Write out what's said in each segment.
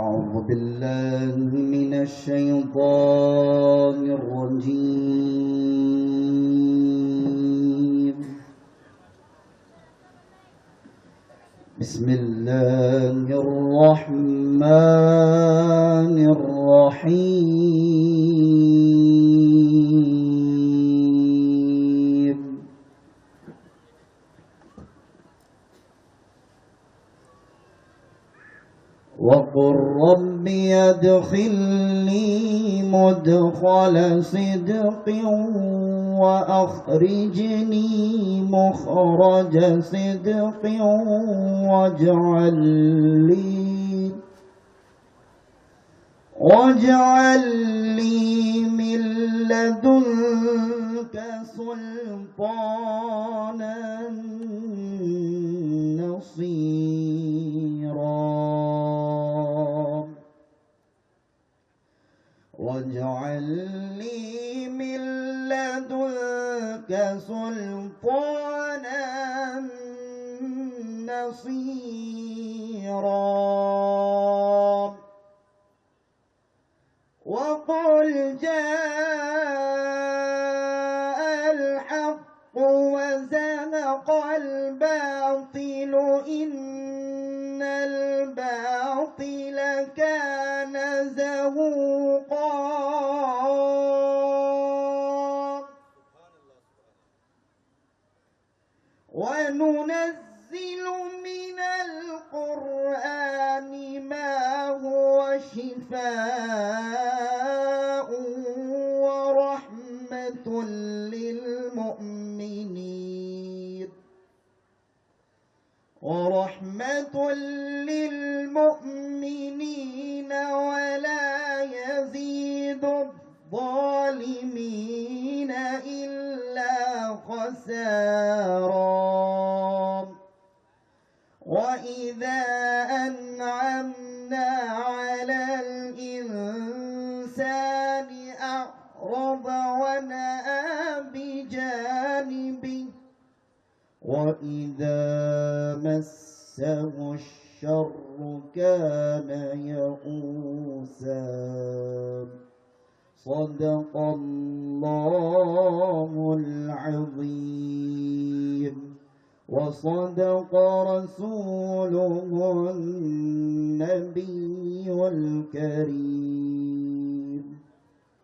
أعوذ بالله من الشيطان الرجيم. بسم الله الرحمن الرحيم. وقل رب ادخلني مدخل صدق وأخرجني مخرج صدق واجعل لي من لدنك سلطانا نصيرا واجعل لي من لدنك سلطانا نصيرا وقل جاء الحق وزهق الباطل إن الباطل كان زهوقا وننزل من القرآن ما هو شفاء ورحمة للمؤمنين ولا يزيد الظالمين إلا خسارا وإذا أنعمنا على الإنسان أعرض ونأى بجانبه وإذا مسه الشر كان يئوسا صدق الله العظيم وصدق رسوله النبي الكريم.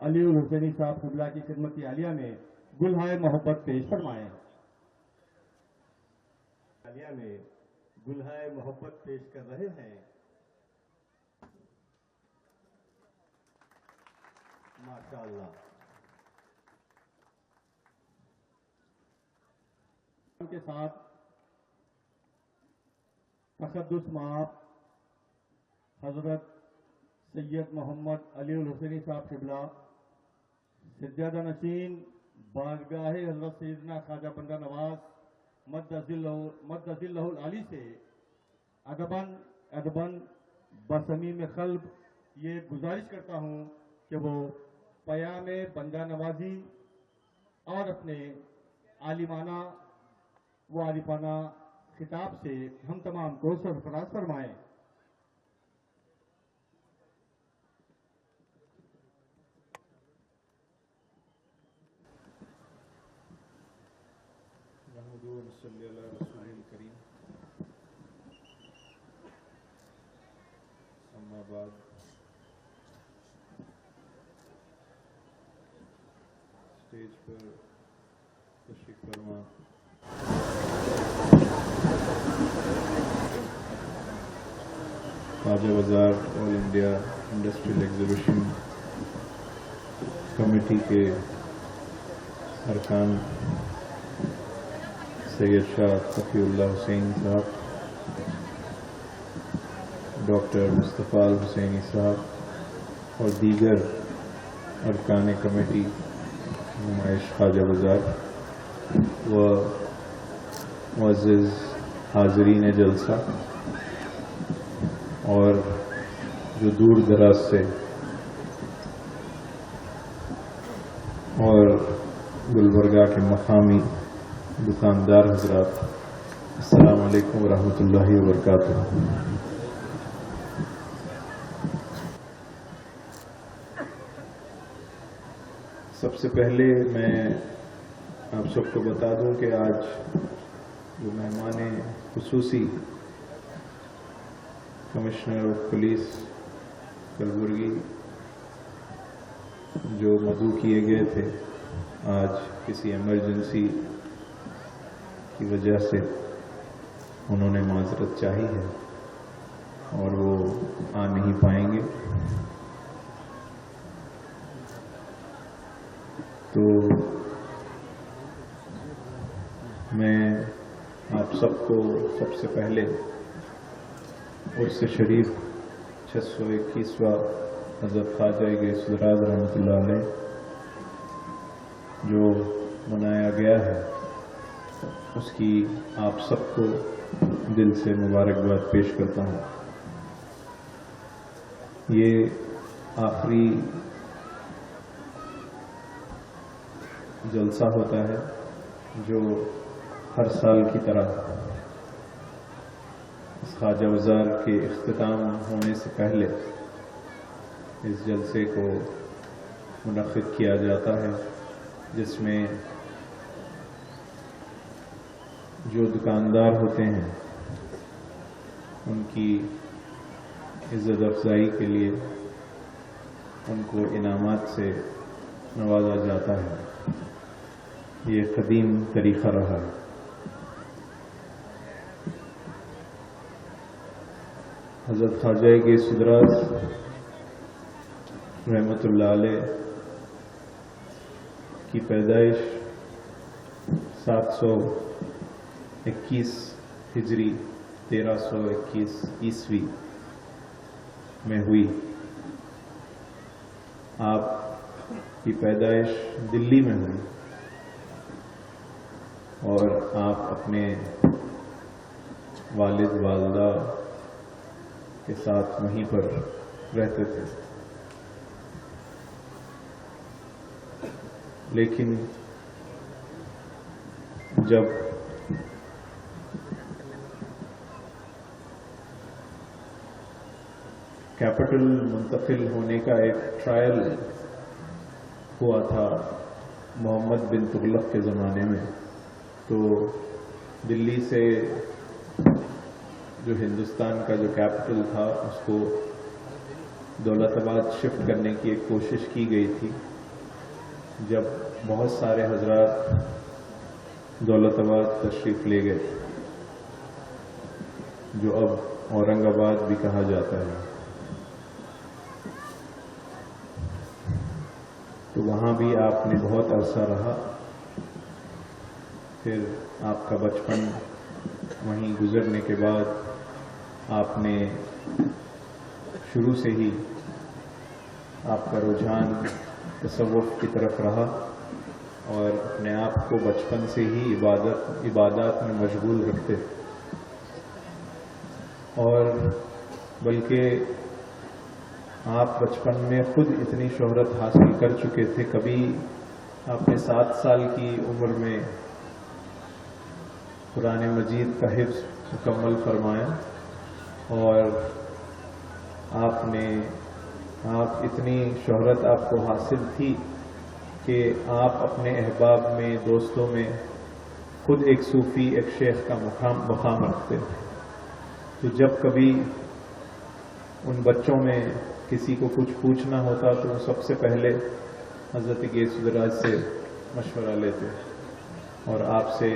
علی الحسینی صاحب قبلہ کی خدمت عالیہ میں گلہائے محبت پیش فرمائیں. عالیہ میں گلہائے محبت پیش کر رہے ہیں. ماشاء اللہ. ان کے ساتھ تقدس مآب حضرت سید محمد علی الحسینی صاحب قبلہ سجادہ نشین بارگاہ حضرت سیدنا خواجہ بندہ نواز مد ذلہ العالی سے ادباً بصمیم قلب یہ گزارش کرتا ہوں کہ وہ پیام بندہ نوازی اور اپنے عالمانہ و عارفانہ خطاب سے ہم تمام کو سرفراز فرمائیں. صلی اللہ رسول الکریم. اما بعد اسٹیج پر تشریف فرما خواجہ بازار آل انڈیا انڈسٹریل ایگزیبیشن کمیٹی کے ارکان سید شاہ تقی اللہ حسین صاحب، ڈاکٹر مصطفیٰ الحسینی صاحب اور دیگر ارکان کمیٹی نمائش خواجہ بازار و معزز حاضرین جلسہ اور جو دور دراز سے اور گلبرگہ کے مقامی دکاندار حضرات، السلام علیکم ورحمۃ اللہ وبرکاتہ. سب سے پہلے میں آپ سب کو بتا دوں کہ آج جو مہمان خصوصی کمشنر آف پولیس کلبرگی جو مدعو کیے گئے تھے، آج کسی ایمرجنسی کی وجہ سے انہوں نے معذرت چاہی ہے اور وہ آ نہیں پائیں گے. تو میں آپ سب کو سب سے پہلے عرس شریف 621واں حضرت خواجہ گیس دراز رحمۃ اللہ علیہ جو منایا گیا ہے، اس کی آپ سب کو دل سے مبارکباد پیش کرتا ہوں. یہ آخری جلسہ ہوتا ہے جو ہر سال کی طرح اس خواجہ بازار کے اختتام ہونے سے پہلے اس جلسے کو منعقد کیا جاتا ہے، جس میں جو دکاندار ہوتے ہیں ان کی عزت افزائی کے لیے ان کو انعامات سے نوازا جاتا ہے. یہ قدیم طریقہ رہا ہے. حضرت خواجہ گیس دراز رحمۃ اللہ علیہ کی پیدائش 721 ہجری 1321 عیسوی میں ہوئی. آپ کی پیدائش دلی میں ہوئی اور آپ اپنے والد والدہ کے ساتھ وہیں پر رہتے تھے. لیکن جب کیپٹل منتقل ہونے کا ایک ٹرائل ہوا تھا محمد بن تغلق کے زمانے میں، تو دلی سے جو ہندوستان کا جو کیپٹل تھا اس کو دولت آباد شفٹ کرنے کی ایک کوشش کی گئی تھی، جب بہت سارے حضرات دولت آباد تشریف لے گئے، جو اب اورنگ آباد بھی کہا جاتا ہے، تو وہاں بھی آپ نے بہت عرصہ رہا. پھر آپ کا بچپن وہیں گزرنے کے بعد آپ نے شروع سے ہی آپ کا رجحان تصوف کی طرف رہا اور اپنے آپ کو بچپن سے ہی عبادات میں مشغول رکھتے، اور بلکہ آپ بچپن میں خود اتنی شہرت حاصل کر چکے تھے. کبھی آپ نے 7 سال کی عمر میں قرآن مجید کا حفظ مکمل فرمایا، اور آپ اتنی شہرت آپ کو حاصل تھی کہ آپ اپنے احباب میں، دوستوں میں خود ایک صوفی، ایک شیخ کا مقام رکھتے. تو جب کبھی ان بچوں میں کسی کو کچھ پوچھنا ہوتا تو وہ سب سے پہلے حضرت غیث الدراج سے مشورہ لیتے اور آپ سے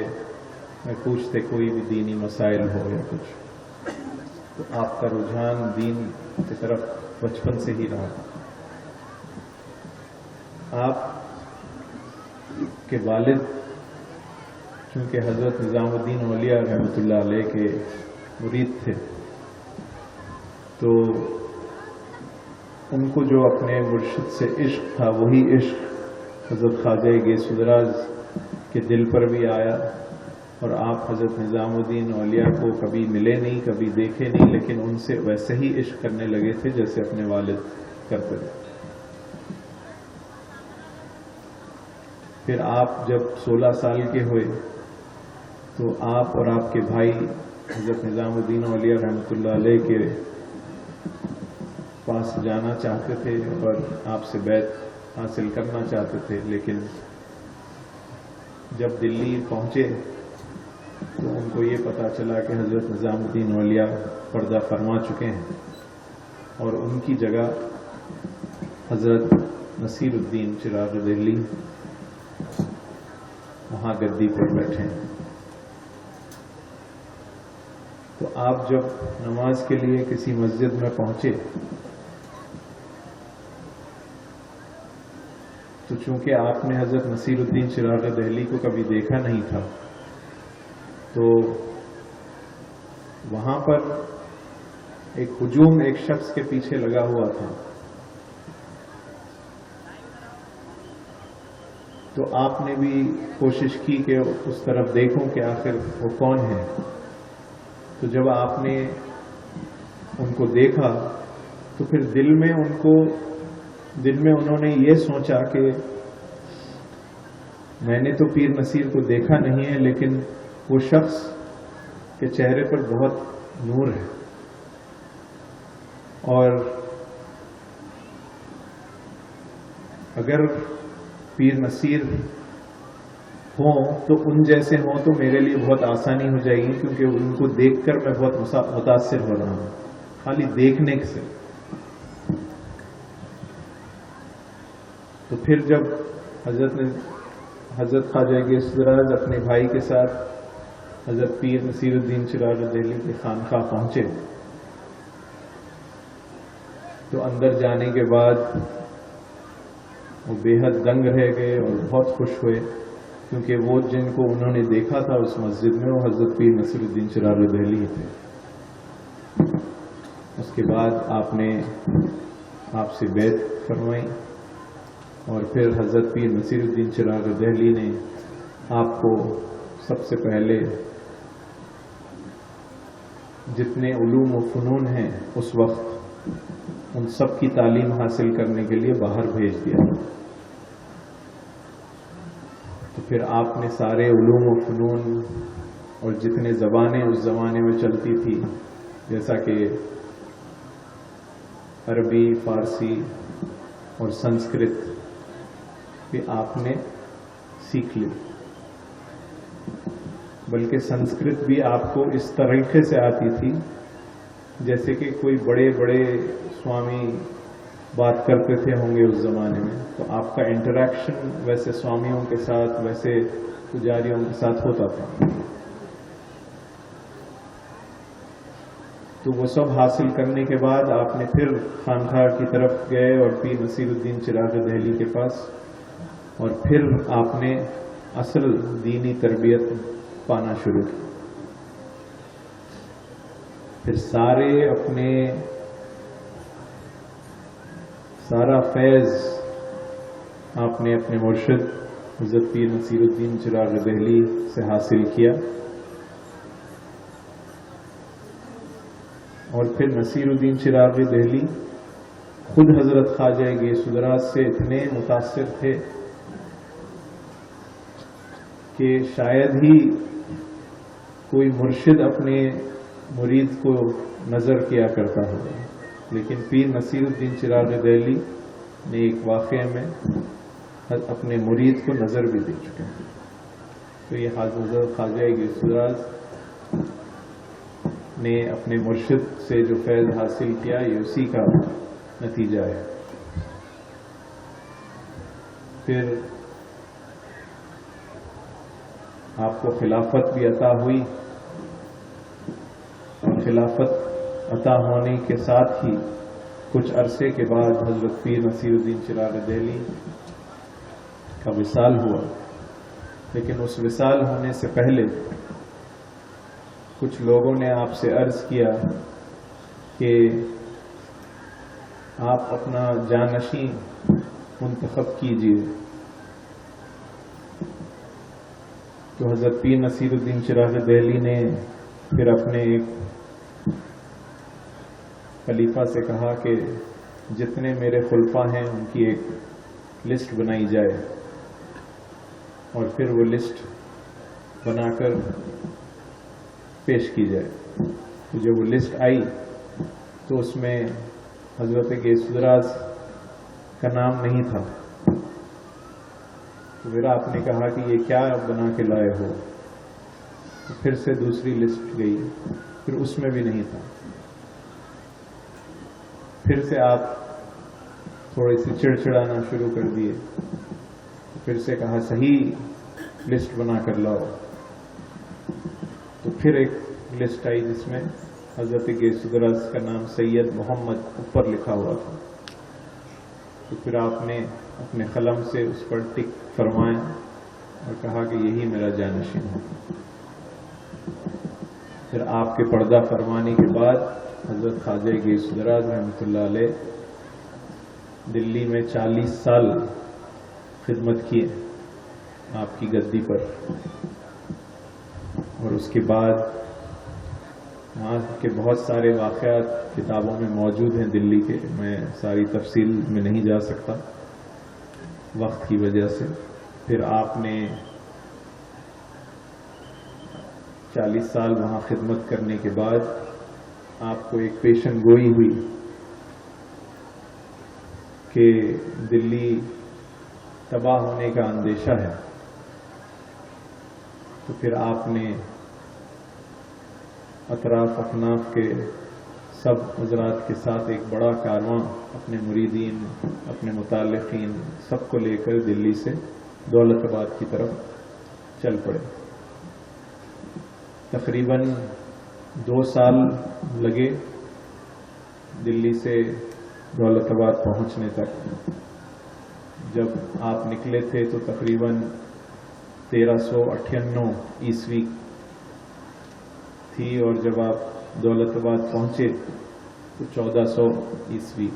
میں پوچھتے کوئی بھی دینی مسائل ہو یا کچھ. تو آپ کا رجحان دین کی طرف بچپن سے ہی رہا. آپ کے والد چونکہ حضرت نظام الدین اولیاء رحمۃ اللہ علیہ کے مرید تھے، تو ان کو جو اپنے مرشد سے عشق تھا، وہی عشق حضرت خواجہ غیث الدراج کے دل پر بھی آیا. اور آپ حضرت نظام الدین اولیاء کو کبھی ملے نہیں، کبھی دیکھے نہیں، لیکن ان سے ویسے ہی عشق کرنے لگے تھے جیسے اپنے والد کرتے تھے. پھر آپ جب 16 سال کے ہوئے تو آپ اور آپ کے بھائی حضرت نظام الدین اولیاء رحمۃ اللہ علیہ کے پاس جانا چاہتے تھے اور آپ سے بیعت حاصل کرنا چاہتے تھے، لیکن جب دلی پہنچے تو ان کو یہ پتا چلا کہ حضرت نظام الدین اولیاء پردہ فرما چکے ہیں اور ان کی جگہ حضرت نصیر الدین چراغ دہلی وہاں گدی پر بیٹھے ہیں. تو آپ جب نماز کے لیے کسی مسجد میں پہنچے تو چونکہ آپ نے حضرت نصیر الدین چراغ دہلی کو کبھی دیکھا نہیں تھا، تو وہاں پر ایک ہجوم ایک شخص کے پیچھے لگا ہوا تھا. تو آپ نے بھی کوشش کی کہ اس طرف دیکھوں کہ آخر وہ کون ہے. تو جب آپ نے ان کو دیکھا تو پھر دل میں انہوں نے یہ سوچا کہ میں نے تو پیر نصیر کو دیکھا نہیں ہے، لیکن وہ شخص کے چہرے پر بہت نور ہے، اور اگر پیر نصیر ہوں تو ان جیسے ہوں تو میرے لیے بہت آسانی ہو جائے گی، کیونکہ ان کو دیکھ کر میں بہت متاثر ہو رہا ہوں خالی دیکھنے سے. تو پھر جب حضرت خواجہ غیث الدراج اپنے بھائی کے ساتھ حضرت پیر نصیر الدین چراغ دہلی کے خانقاہ پہنچے تو اندر جانے کے بعد وہ بے حد دنگ رہ گئے اور بہت خوش ہوئے، کیونکہ وہ جن کو انہوں نے دیکھا تھا اس مسجد میں وہ حضرت پیر نصیر الدین چراغ دہلی تھے. اس کے بعد آپ نے آپ سے بیعت فرمائی اور پھر حضرت پیر نصیر الدین چراغ دہلی نے آپ کو سب سے پہلے جتنے علوم و فنون ہیں اس وقت ان سب کی تعلیم حاصل کرنے کے لیے باہر بھیج دیا. تو پھر آپ نے سارے علوم و فنون اور جتنے زبانیں اس زمانے میں چلتی تھی، جیسا کہ عربی، فارسی اور سنسکرت، بھی آپ نے سیکھ لی. بلکہ سنسکرت بھی آپ کو اس طریقے سے آتی تھی جیسے کہ کوئی بڑے بڑے سوامی بات کرتے تھے ہوں گے اس زمانے میں، تو آپ کا انٹریکشن ویسے سوامیوں کے ساتھ، ویسے پجاریوں کے ساتھ ہوتا تھا. تو وہ سب حاصل کرنے کے بعد آپ نے پھر خانقاہ کی طرف گئے اور پیر نصیر الدین چراغ دہلی کے پاس، اور پھر آپ نے اصل دینی تربیت پانا شروع کی. پھر سارا فیض آپ نے اپنے مرشد حضرت پیر نصیر الدین چراغ دہلی سے حاصل کیا. اور پھر نصیر الدین چراغ دہلی خود حضرت خواجہ گیس الراز سے اتنے متاثر تھے کہ شاید ہی کوئی مرشد اپنے مرید کو نظر کیا کرتا ہو، لیکن پیر نصیر الدین چراغ دہلی نے ایک واقعے میں اپنے مرید کو نظر بھی دے چکے ہیں. تو یہ حضرت خواجہ گیس الراز نے اپنے مرشد سے جو فیض حاصل کیا، یہ اسی کا نتیجہ ہے. پھر آپ کو خلافت بھی عطا ہوئی، اور خلافت عطا ہونے کے ساتھ ہی کچھ عرصے کے بعد حضرت پیر نصیر الدین چراغ دہلی کا وصال ہوا. لیکن اس وصال ہونے سے پہلے کچھ لوگوں نے آپ سے عرض کیا کہ آپ اپنا جانشین منتخب کیجیے. تو حضرت پیر نصیر الدین چراغ دہلی نے پھر اپنے ایک خلیفہ سے کہا کہ جتنے میرے خلفاء ہیں ان کی ایک لسٹ بنائی جائے، اور پھر وہ لسٹ بنا کر پیش کی جائے. تو جب وہ لسٹ آئی تو اس میں حضرت گیس الراز کا نام نہیں تھا. تو پھر آپ نے کہا کہ یہ کیا بنا کے لائے ہو؟ تو پھر سے دوسری لسٹ گئی، پھر اس میں بھی نہیں تھا. پھر سے آپ تھوڑے سے چڑچڑانا شروع کر دیے. پھر سے کہا صحیح لسٹ بنا کر لاؤ. تو پھر ایک لسٹ آئی جس میں حضرت گیس الراز کا نام سید محمد اوپر لکھا ہوا تھا. تو پھر آپ نے اپنے قلم سے اس پر ٹک فرمایا اور کہا کہ یہی میرا جانشین ہے. پھر آپ کے پردہ فرمانے کے بعد حضرت خواجہ گیس الراز رحمۃ اللہ علیہ دلی میں 40 سال خدمت کیے آپ کی گدی پر. اور اس کے بعد وہاں کے بہت سارے واقعات کتابوں میں موجود ہیں دلی کے، میں ساری تفصیل میں نہیں جا سکتا وقت کی وجہ سے. پھر آپ نے 40 سال وہاں خدمت کرنے کے بعد آپ کو ایک پیشن گوئی ہوئی کہ دلی تباہ ہونے کا اندیشہ ہے. تو پھر آپ نے اطراف اکناف کے سب حضرات کے ساتھ ایک بڑا کارواں، اپنے مریدین، اپنے متعلقین سب کو لے کر دلی سے دولت آباد کی طرف چل پڑے. تقریباً 2 سال لگے دلی سے دولت آباد پہنچنے تک. جب آپ نکلے تھے تو تقریباً 1398 عیسوی تھی، اور جب آپ دولت آباد پہنچے تو 1400 عیسوی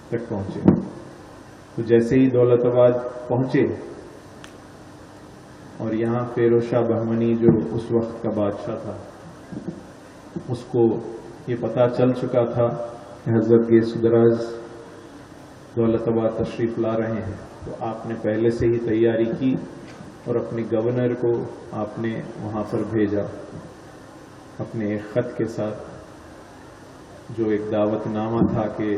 تک پہنچے. تو جیسے ہی دولت آباد پہنچے اور یہاں فیروز شاہ بہمنی جو اس وقت کا بادشاہ تھا، اس کو یہ پتہ چل چکا تھا کہ حضرت گیس الراز دولت آباد تشریف لا رہے ہیں. تو آپ نے پہلے سے ہی تیاری کی اور اپنے گورنر کو آپ نے وہاں پر بھیجا اپنے ایک خط کے ساتھ، جو ایک دعوت نامہ تھا کہ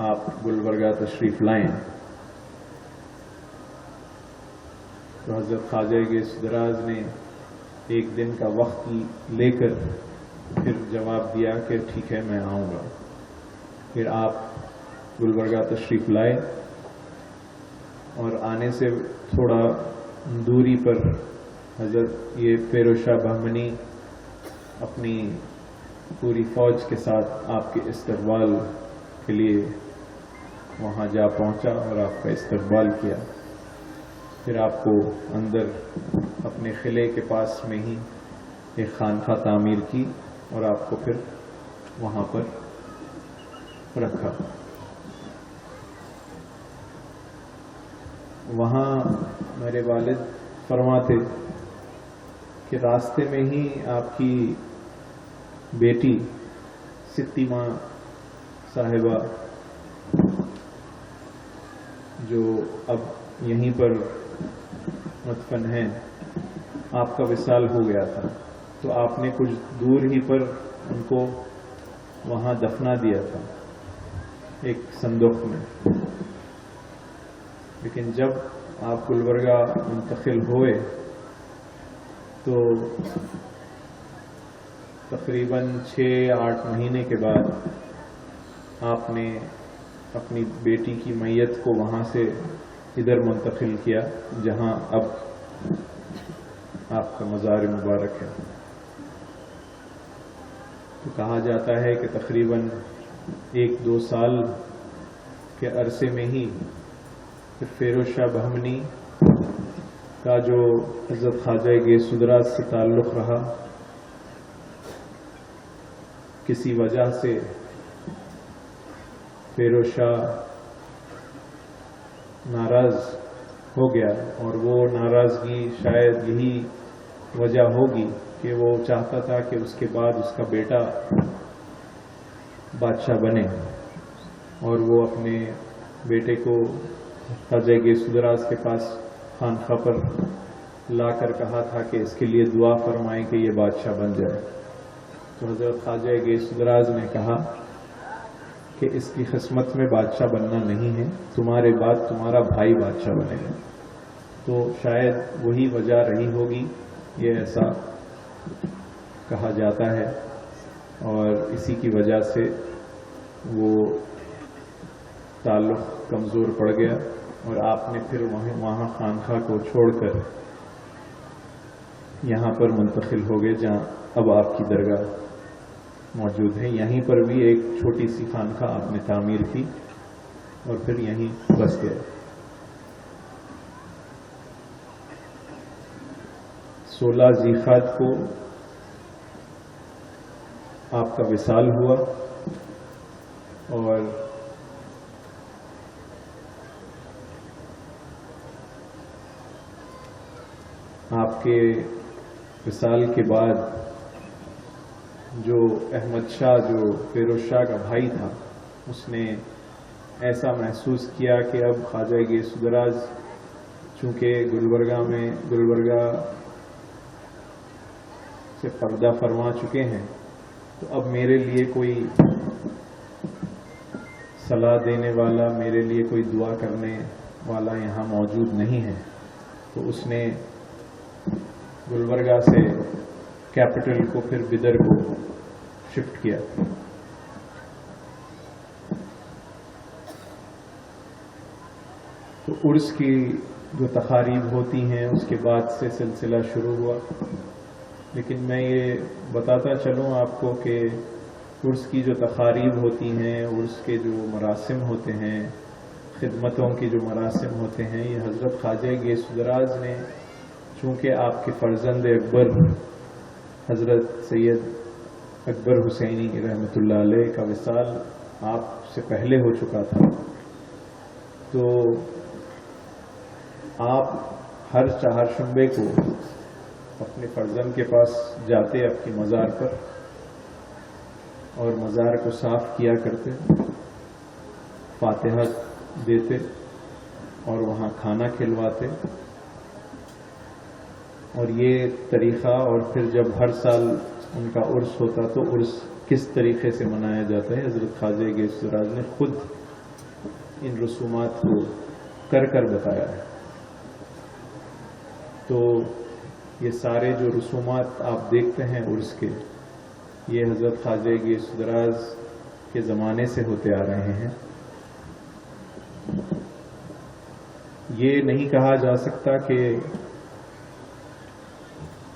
آپ گلبرگہ تشریف لائیں. تو حضرت خواجہ گیس الراز نے ایک دن کا وقت لے کر پھر جواب دیا کہ ٹھیک ہے میں آؤں گا. پھر آپ گلبرگہ تشریف لائے اور آنے سے تھوڑا دوری پر حضرت یہ فیروز شاہ بہمنی اپنی پوری فوج کے ساتھ آپ کے استقبال کے لیے وہاں جا پہنچا اور آپ کا استقبال کیا. پھر آپ کو اندر اپنے قلعے کے پاس میں ہی ایک خانقاہ تعمیر کی اور آپ کو پھر وہاں پر رکھا. وہاں میرے والد فرماتے کہ راستے میں ہی آپ کی بیٹی ستی ماں صاحبہ جو اب یہیں پر مدفن ہیں آپ کا وصال ہو گیا تھا، تو آپ نے کچھ دور ہی پر ان کو وہاں دفنا دیا تھا ایک صندوق میں. لیکن جب آپ گلبرگہ منتقل ہوئے تو تقریباً 6-8 مہینے کے بعد آپ نے اپنی بیٹی کی میت کو وہاں سے ادھر منتقل کیا جہاں اب آپ کا مزار مبارک ہے. تو کہا جاتا ہے کہ تقریباً 1-2 سال کے عرصے میں ہی پھر فیروز شاہ بہمنی کا جو حضرت خواجہ گیس سدراج سے تعلق رہا، کسی وجہ سے فیروز شاہ ناراض ہو گیا، اور وہ ناراضگی شاید یہی وجہ ہوگی کہ وہ چاہتا تھا کہ اس کے بعد اس کا بیٹا بادشاہ بنے، اور وہ اپنے بیٹے کو خواجہ گیس سدراج کے پاس خانقاہ پر لا کر کہا تھا کہ اس کے لیے دعا فرمائیں کہ یہ بادشاہ بن جائے. تو حضرت خواجہ گیس سدراج نے کہا کہ اس کی قسمت میں بادشاہ بننا نہیں ہے، تمہارے بعد تمہارا بھائی بادشاہ بنے گا. تو شاید وہی وجہ رہی ہوگی، یہ ایسا کہا جاتا ہے، اور اسی کی وجہ سے وہ تعلق کمزور پڑ گیا، اور آپ نے پھر وہاں خانقاہ کو چھوڑ کر یہاں پر منتقل ہو گئے جہاں اب آپ کی درگاہ موجود ہے. یہیں پر بھی ایک چھوٹی سی خانقاہ آپ نے تعمیر کی اور پھر یہیں بس گئے. 16 ذیقعد کو آپ کا وصال ہوا، اور آپ کے وصال کے بعد جو احمد شاہ جو فیروز شاہ کا بھائی تھا، اس نے ایسا محسوس کیا کہ اب خواجہ گیس سدراج چونکہ گلبرگہ سے پردہ فرما چکے ہیں، تو اب میرے لیے کوئی صلاح دینے والا، میرے لیے کوئی دعا کرنے والا یہاں موجود نہیں ہے. تو اس نے گلبرگہ سے کیپٹل کو پھر بدر کو شفٹ کیا. تو عرس کی جو تقاریب ہوتی ہیں اس کے بعد سے سلسلہ شروع ہوا. لیکن میں یہ بتاتا چلوں آپ کو کہ عرس کی جو تقاریب ہوتی ہیں، عرس کے جو مراسم ہوتے ہیں، خدمتوں کے جو مراسم ہوتے ہیں، یہ حضرت خواجہ گیس سدراج نے چونکہ آپ کے فرزند اکبر حضرت سید اکبر حسینی رحمۃ اللہ علیہ کا وصال آپ سے پہلے ہو چکا تھا، تو آپ ہر چہارشنبے کو اپنے فرزند کے پاس جاتے آپ کی مزار پر، اور مزار کو صاف کیا کرتے، فاتحہ دیتے اور وہاں کھانا کھلواتے. اور یہ طریقہ، اور پھر جب ہر سال ان کا عرس ہوتا تو عرس کس طریقے سے منایا جاتا ہے، حضرت خواجہ گیس سدراج نے خود ان رسومات کو کر کر بتایا ہے. تو یہ سارے جو رسومات آپ دیکھتے ہیں عرس کے، یہ حضرت خواجہ گیس سدراج کے زمانے سے ہوتے آ رہے ہیں. یہ نہیں کہا جا سکتا کہ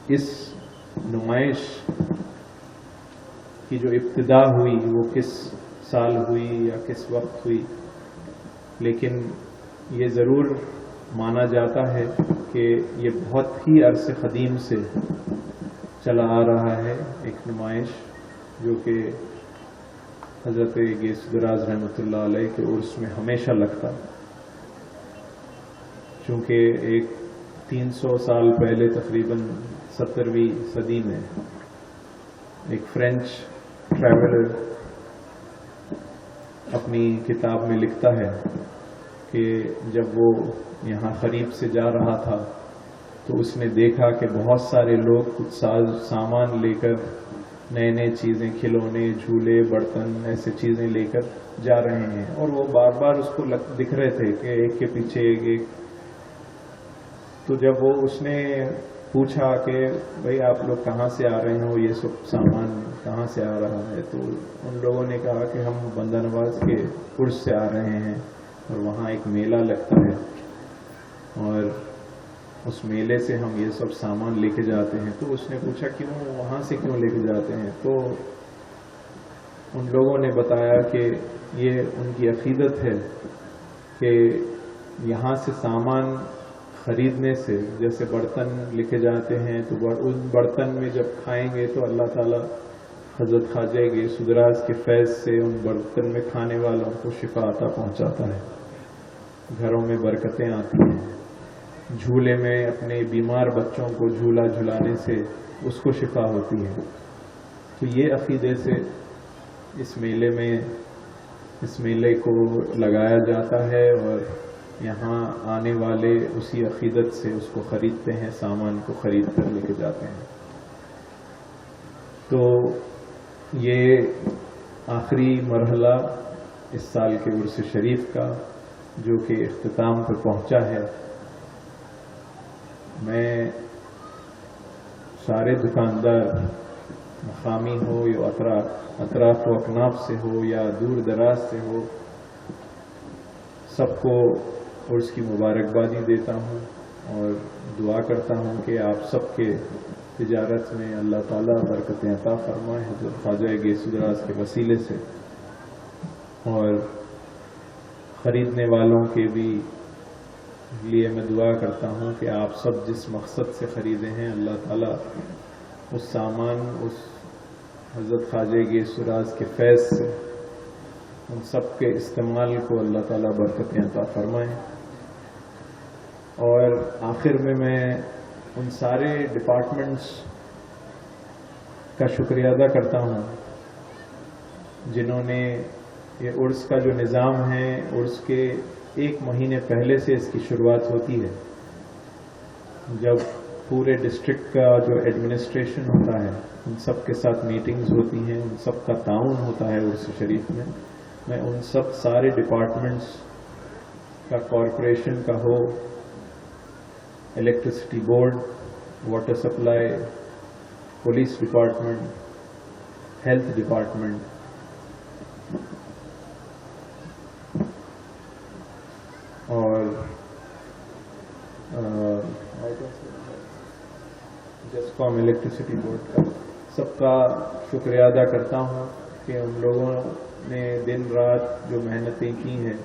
اس نمائش کی جو ابتدا ہوئی وہ کس سال ہوئی یا کس وقت ہوئی، لیکن یہ ضرور مانا جاتا ہے کہ یہ بہت ہی عرصے قدیم سے چلا آ رہا ہے، ایک نمائش جو کہ حضرت گیس دراز رحمۃ اللہ علیہ کے عرس میں ہمیشہ لگتا، چونکہ ایک 300 سال پہلے تقریباً 17ویں صدی میں ایک فرینچ ٹریولر اپنی کتاب میں لکھتا ہے کہ جب وہ یہاں قریب سے جا رہا تھا تو اس نے دیکھا کہ بہت سارے لوگ کچھ سامان لے کر، نئے نئے چیزیں، کھلونے، جھولے، برتن، ایسے چیزیں لے کر جا رہے ہیں، اور وہ بار بار اس کو دکھ رہے تھے کہ ایک کے پیچھے ایک۔ تو جب وہ اس نے پوچھا کہ بھئی آپ لوگ کہاں سے آ رہے ہو، یہ سب سامان کہاں سے آ رہا ہے، تو ان لوگوں نے کہا کہ ہم بندہ نواز کے عرس سے آ رہے ہیں، اور وہاں ایک میلہ لگتا ہے اور اس میلے سے ہم یہ سب سامان لے کے جاتے ہیں۔ تو اس نے پوچھا کیوں، وہاں سے کیوں لے کے جاتے ہیں؟ تو ان لوگوں نے بتایا کہ یہ ان کی عقیدت ہے کہ یہاں سے سامان خریدنے سے، جیسے برتن لے کے جاتے ہیں تو ان برتن میں جب کھائیں گے تو اللہ تعالیٰ حضرت خواجہ گیس دراز کے فیض سے ان برتن میں کھانے والوں کو شفا عطا پہنچاتا ہے، گھروں میں برکتیں آتی ہیں، جھولے میں اپنے بیمار بچوں کو جھولا جھلانے سے اس کو شفا ہوتی ہے۔ تو یہ عقیدے سے اس میلے کو لگایا جاتا ہے، اور یہاں آنے والے اسی عقیدت سے اس کو خریدتے ہیں، سامان کو خرید کر لے کے جاتے ہیں۔ تو یہ آخری مرحلہ اس سال کے عرس شریف کا جو کہ اختتام پر پہنچا ہے، میں سارے دکاندار، مقامی ہو یا اطراف و اکناف سے ہو یا دور دراز سے ہو، سب کو عرس کی مبارکبادی دیتا ہوں اور دعا کرتا ہوں کہ آپ سب کے تجارت میں اللہ تعالیٰ برکتیں عطا فرمائے حضرت خواجہ گیس دراز کے وسیلے سے، اور خریدنے والوں کے بھی لیے میں دعا کرتا ہوں کہ آپ سب جس مقصد سے خریدے ہیں اللہ تعالیٰ اس سامان، اس حضرت خواجہ گیس دراز کے فیض سے ان سب کے استعمال کو اللہ تعالیٰ برکتیں عطا فرمائیں۔ اور آخر میں ان سارے ڈپارٹمنٹس کا شکریہ ادا کرتا ہوں جنہوں نے یہ عرس کا جو نظام ہے، عرس کے 1 مہینے پہلے سے اس کی شروعات ہوتی ہے، جب پورے ڈسٹرکٹ کا جو ایڈمنسٹریشن ہوتا ہے ان سب کے ساتھ میٹنگز ہوتی ہیں، ان سب کا تعاون ہوتا ہے عرس شریف میں۔ میں ان سب سارے ڈپارٹمنٹس کا، کارپوریشن کا ہو، electricity board, water supply, police department, health department, اور جسکام الیکٹرسٹی بورڈ کا، سب کا شکریہ ادا کرتا ہوں کہ ان لوگوں نے دن رات جو محنتیں کی ہیں۔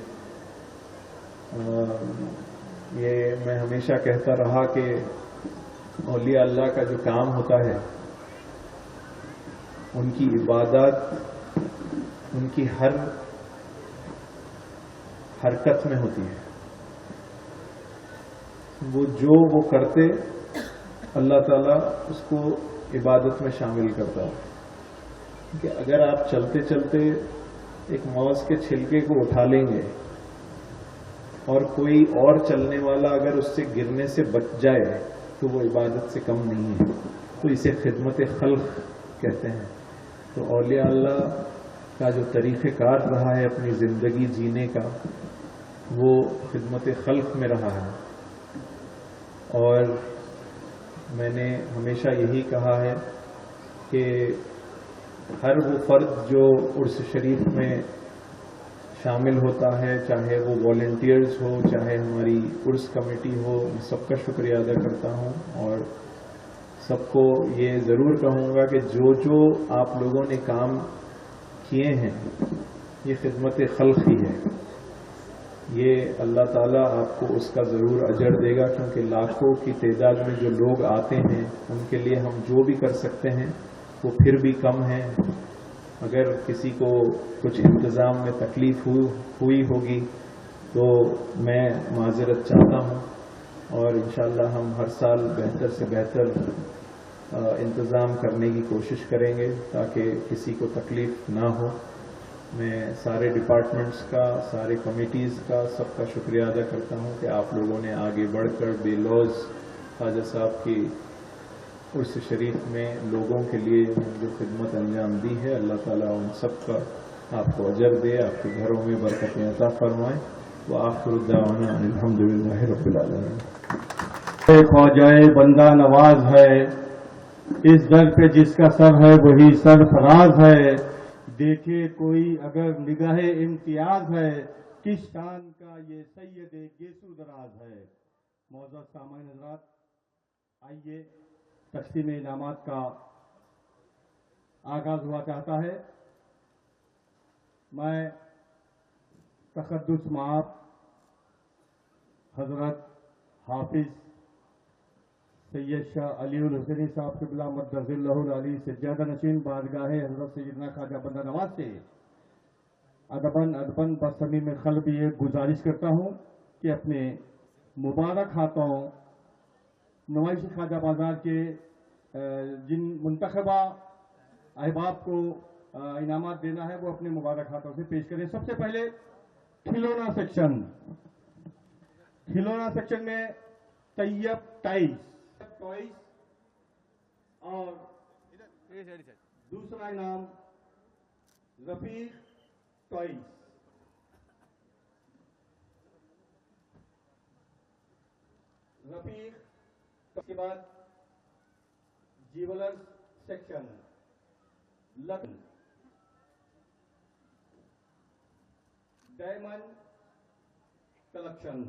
یہ میں ہمیشہ کہتا رہا کہ اولیاء اللہ کا جو کام ہوتا ہے، ان کی عبادات ان کی ہر حرکت میں ہوتی ہے، وہ کرتے اللہ تعالیٰ اس کو عبادت میں شامل کرتا ہے۔ کہ اگر آپ چلتے چلتے ایک موز کے چھلکے کو اٹھا لیں گے اور کوئی اور چلنے والا اگر اس سے گرنے سے بچ جائے تو وہ عبادت سے کم نہیں ہے، تو اسے خدمت خلق کہتے ہیں۔ تو اولیاء اللہ کا جو طریقہ کار رہا ہے اپنی زندگی جینے کا، وہ خدمت خلق میں رہا ہے، اور میں نے ہمیشہ یہی کہا ہے کہ ہر وہ فرد جو عرس شریف میں شامل ہوتا ہے، چاہے وہ والنٹیئرز ہو، چاہے ہماری عرس کمیٹی ہو، میں سب کا شکریہ ادا کرتا ہوں، اور سب کو یہ ضرور کہوں گا کہ جو آپ لوگوں نے کام کیے ہیں یہ خدمت خلق ہی ہے، یہ اللہ تعالیٰ آپ کو اس کا ضرور اجر دے گا، کیونکہ لاکھوں کی تعداد میں جو لوگ آتے ہیں ان کے لیے ہم جو بھی کر سکتے ہیں وہ پھر بھی کم ہے۔ اگر کسی کو کچھ انتظام میں تکلیف ہوئی ہوگی تو میں معذرت چاہتا ہوں، اور انشاءاللہ ہم ہر سال بہتر سے بہتر انتظام کرنے کی کوشش کریں گے تاکہ کسی کو تکلیف نہ ہو۔ میں سارے ڈپارٹمنٹس کا، سارے کمیٹیز کا، سب کا شکریہ ادا کرتا ہوں کہ آپ لوگوں نے آگے بڑھ کر بے لوز خواجہ صاحب کی عرس شریف میں لوگوں کے لیے جو خدمت انجام دی ہے، اللہ تعالیٰ ان سب کا آپ کو اجر دے، آپ کے گھروں میں برکتیں عطا فرمائے۔ وآخر الدعوانا ان الحمدللہ رب العالمین۔ خواجہ بندہ نواز ہے، اس در پہ جس کا سر ہے وہی سرفراز ہے، دیکھے کوئی اگر نگاہ امتیاز ہے، کس شان کا یہ سید گیسو دراز ہے۔ معزز سامعین حضرات، آئیے تقسیم انعامات کا آغاز ہوا چاہتا ہے۔ میں تقدس مآب حضرت حافظ سید شاہ علی الحسینی صاحب قبلہ مدظ اللہ العلی سجادہ نشین بارگاہ حضرت سیدنا خواجہ بندہ نواز سے ادباً بصمیم قلب یہ گزارش کرتا ہوں کہ اپنے مبارک ہاتھوں نمائش خواجہ بازار کے جن منتخبہ احباب کو انعامات دینا ہے وہ اپنے مبارک ہاتھوں سے پیش کریں۔ سب سے پہلے کھلونا سیکشن میں طیب ٹوائز اور دوسرا انعام رفیق ٹوائز۔ اس کے بعد جیولرز سیکشن لگن ڈائمنڈ کلیکشن۔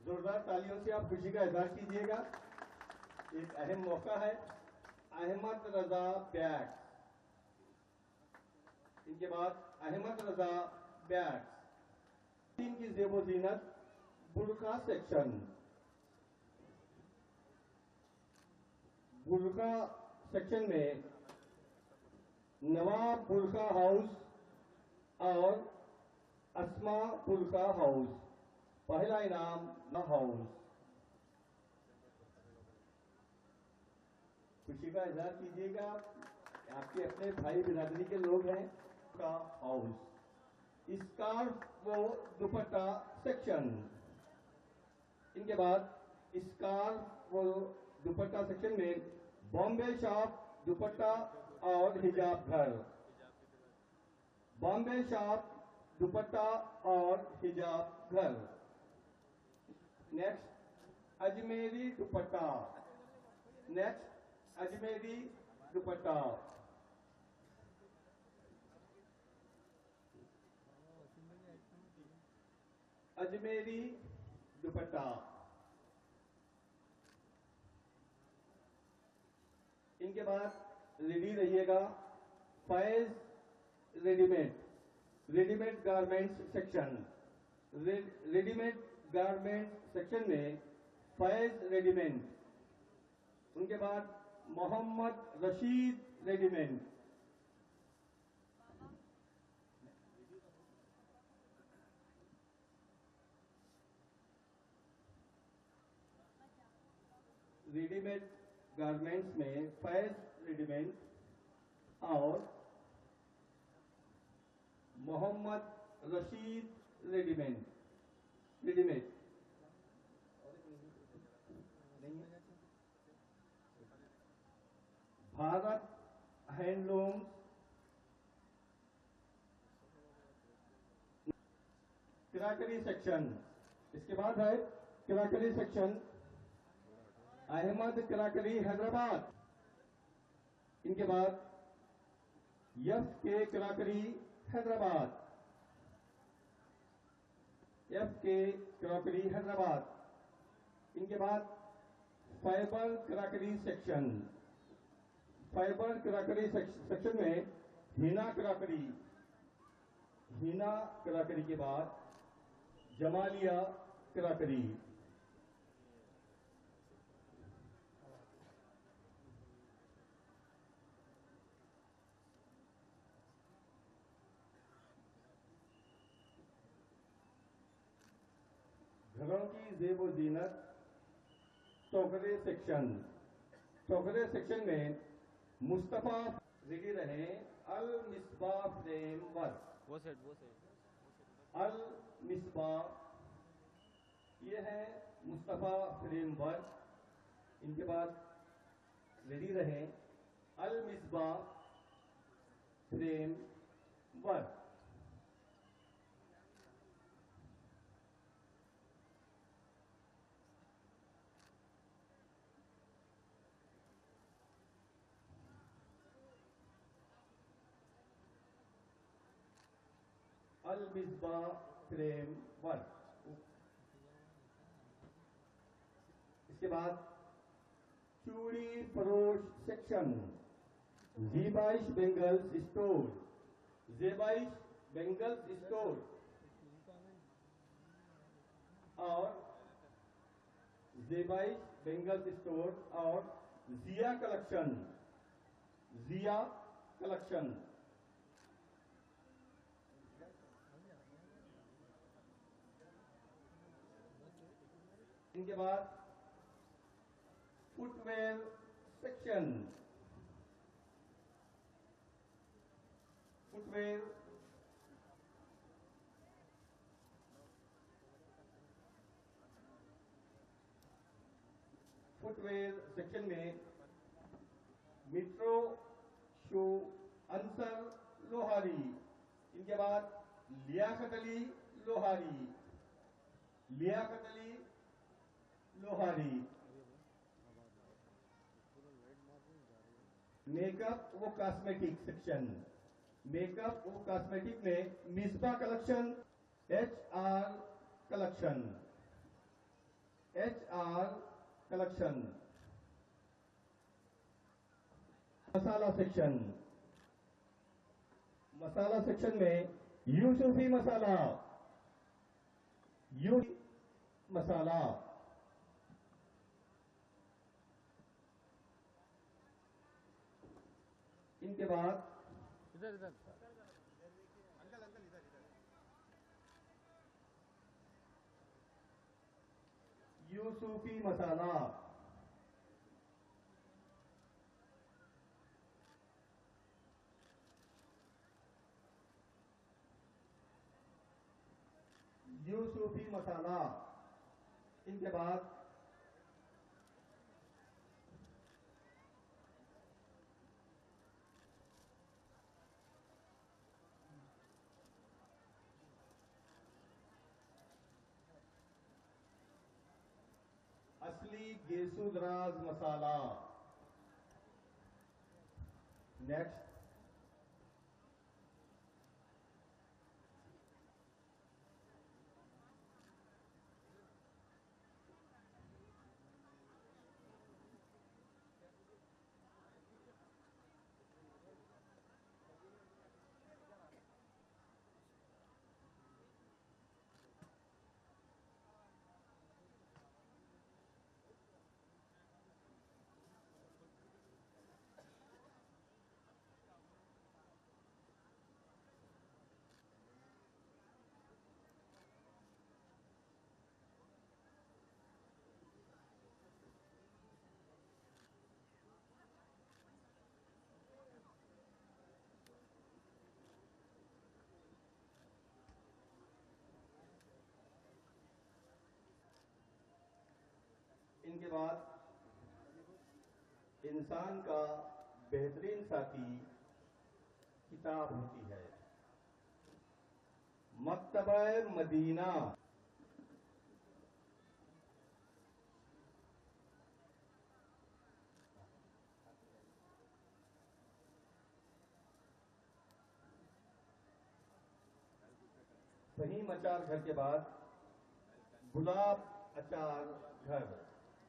زوردار تالیوں سے آپ خوشی کا اظہار کیجیے گا، ایک اہم موقع ہے۔ احمد رضا بیگس، ان کے بعد احمد رضا بیگس۔ تین کی زیب و زینت برقع سیکشن۔ برقع سیکشن میں نواب برقع ہاؤس اور اسما برقع ہاؤس۔ پہلا انعام ہاؤس۔ خوشی کا اظہار کیجیے گا، آپ کے اپنے بھائی برادری کے لوگ ہیں کا ہاؤس۔ اسکارف و دوپٹہ سیکشن۔ ان کے بعد اسکارف و دوپٹہ سیکشن میں بامبے شاپ دوپٹہ اور حجاب گھر۔ بامبے شاپ دوپٹہ اور حجاب گھر۔ نیکسٹ اجمیری دوپٹہ۔ اجمیری دوپٹہ۔ ان کے بعد ریڈی رہیے گا Faiz ready made garments section. Ready made garment section میں فیض ریڈی میڈ۔ ان کے بعد Mohammed Rashid ready made. Ready made garments میں فیض ریڈی میڈ اور Mohammed Rashid ready made. Bharat handloom crockery section. اس کے بعد ہے crockery section Ahmed crockery Hyderabad. ان کے بعد F K crockery Hyderabad, F K crockery Hyderabad. ان کے بعد fibre crockery section, fibre crockery section میں ہینا کراکری، ہینا کراکری کے بعد جمالیہ کراکری. گھروں کی زیب و زینت ٹوکرے سیکشن، ٹوکرے سیکشن میں مصطفیٰ ریڈی رہیں المصباح فریم ورک، وہ سیٹ المصباح یہ ہے مصطفیٰ فریم ورک. ان کے بعد ریڈی رہیں Almisbah frame work. Almisbah frame work. اس کے بعد چوڑی فروش section, Zebaish bangles store, Zebaish bangles store اور زیبائش بینگلز اسٹور اور ضیا کلیکشن، ضیا کلیکشن. ان کے بعد footwear section, footwear section میں میٹرو شو انصر لوہاری. ان کے بعد لیاقت علی لوہاری، لیاقت علی لوہاری. میک اپ و کاسمیٹک سیکشن، میک اپ و کاسمیٹک میں Misbah collection, H R collection, H R collection. Masala section, masala section میں یوسفی مسالہ، یوسفی مسالہ. ان کے بعد ادھر ادھر یوسفی مسالہ، یوسفی مسالہ. ان کے بعد اصلی گیسو دراز مسالہ. نیکسٹ ان کے بعد انسان کا بہترین ساتھی کتاب ہوتی ہے. مکتبہ مدینہ، فہیم اچار گھر کے بعد گلاب اچار گھر.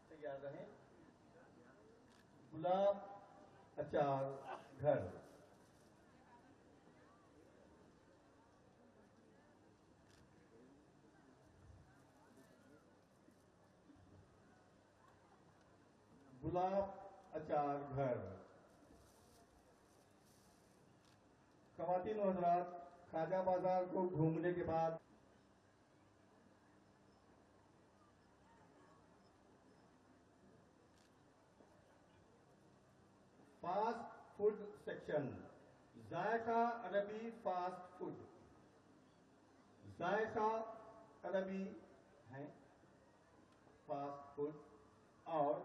تیار رہیں. گلاب اچار گھر. گلاب اچار گھر. خواتین و حضرات، خواجہ بازار کو گھومنے کے بعد فاسٹ فوڈ سیکشن. ذائقہ عربی فاسٹ فوڈ. ذائقہ عربی ہے فاسٹ فوڈ اور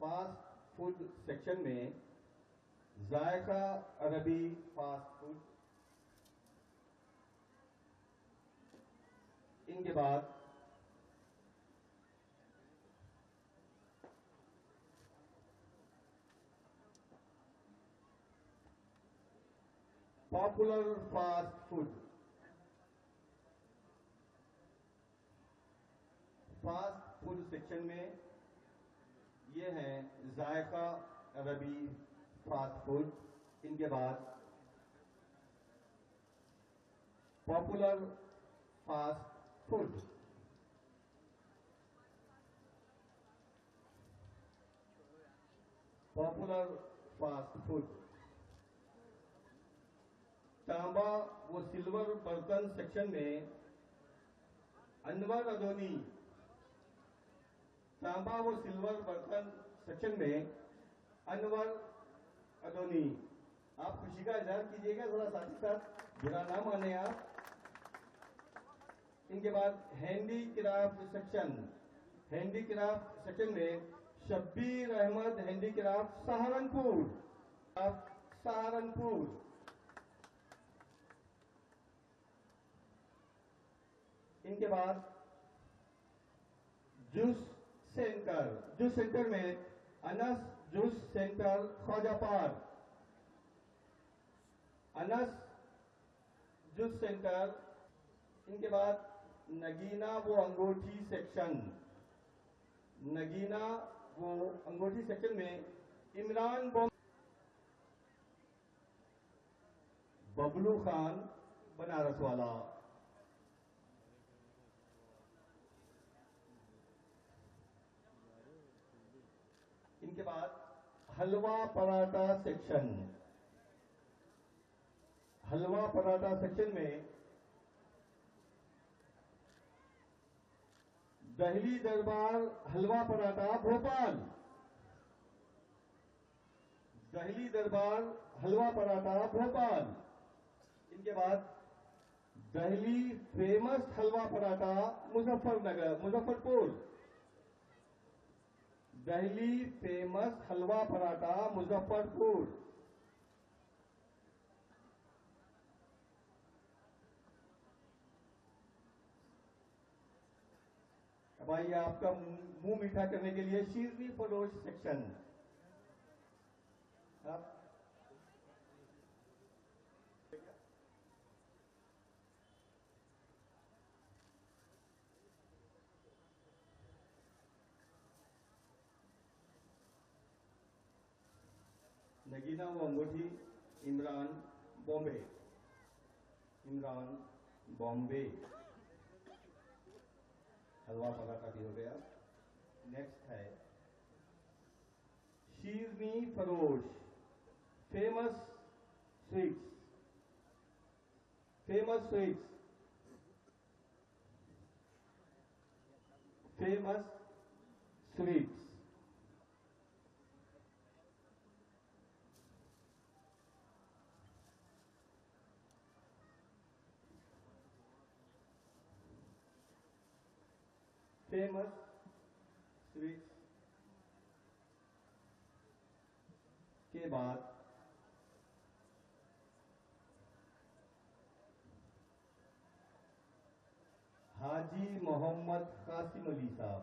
فاسٹ فوڈ سیکشن میں ذائقہ عربی فاسٹ فوڈ. ان کے بعد popular fast food. Fast food section میں یہ ہیں ذائقہ عربی فاسٹ فوڈ. ان کے بعد popular fast food. Popular fast food. تانبا و سلور برتن سیکشن میں انور ادونی. تانبا و سلور برتن سیکشن میں انور ادونی. آپ خوشی کا اظہار کیجیے گا ذرا ساتھ ہی ساتھ، برا نہ مانے آپ. ان کے بعد handy craft section. Handy craft section میں شبیر احمد ہینڈی کرافٹ سہارنپور. سہارنپور. ان کے بعد جوس سینٹر. جوس سینٹر میں انس جوس سینٹر خواجہ پار. انس جوس سینٹر. ان کے بعد نگینا وہ انگوٹھی سیکشن. نگینا وہ انگوٹھی سیکشن میں عمران ببلو خان بنارس والا. ان کے بعد حلوہ پراٹھا سیکشن. حلوہ پراٹھا سیکشن میں دہلی دربار حلوہ پراٹھا بھوپال. دہلی دربار حلوہ پراٹھا بھوپال. ان کے بعد دہلی فیمس حلوہ پراٹھا مظفر پور. دہلی فیمس حلوہ پراٹھا مظفر پور. اب آئیے آپ کا منہ میٹھا کرنے کے لیے شیرنی فروش سیکشن. نگینا وہ انگوٹھی عمران بامبے. عمران بامبے. حلوہ پراٹھا بھی ہو گیا. نیکسٹ ہے شیرنی فروش famous sweets. Famous sweets. Famous sweets. Famous sweets کے بعد حاجی محمد قاسم علی صاحب.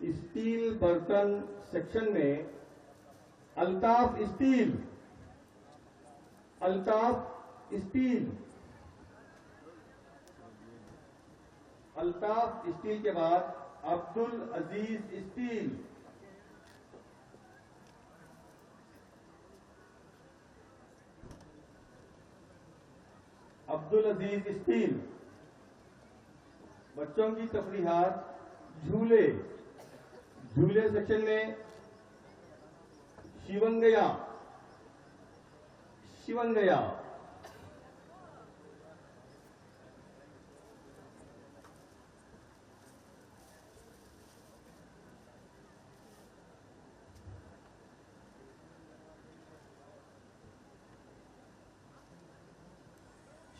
اسٹیل برتن سیکشن میں Altaf steel, Altaf steel, Altaf steel کے بعد عبد العزیز اسٹیل، عبد العزیز اسٹیل۔ بچوں کی تفریحات، جھولے، جھولے سیکشن میں شیونگیا، شیونگیا،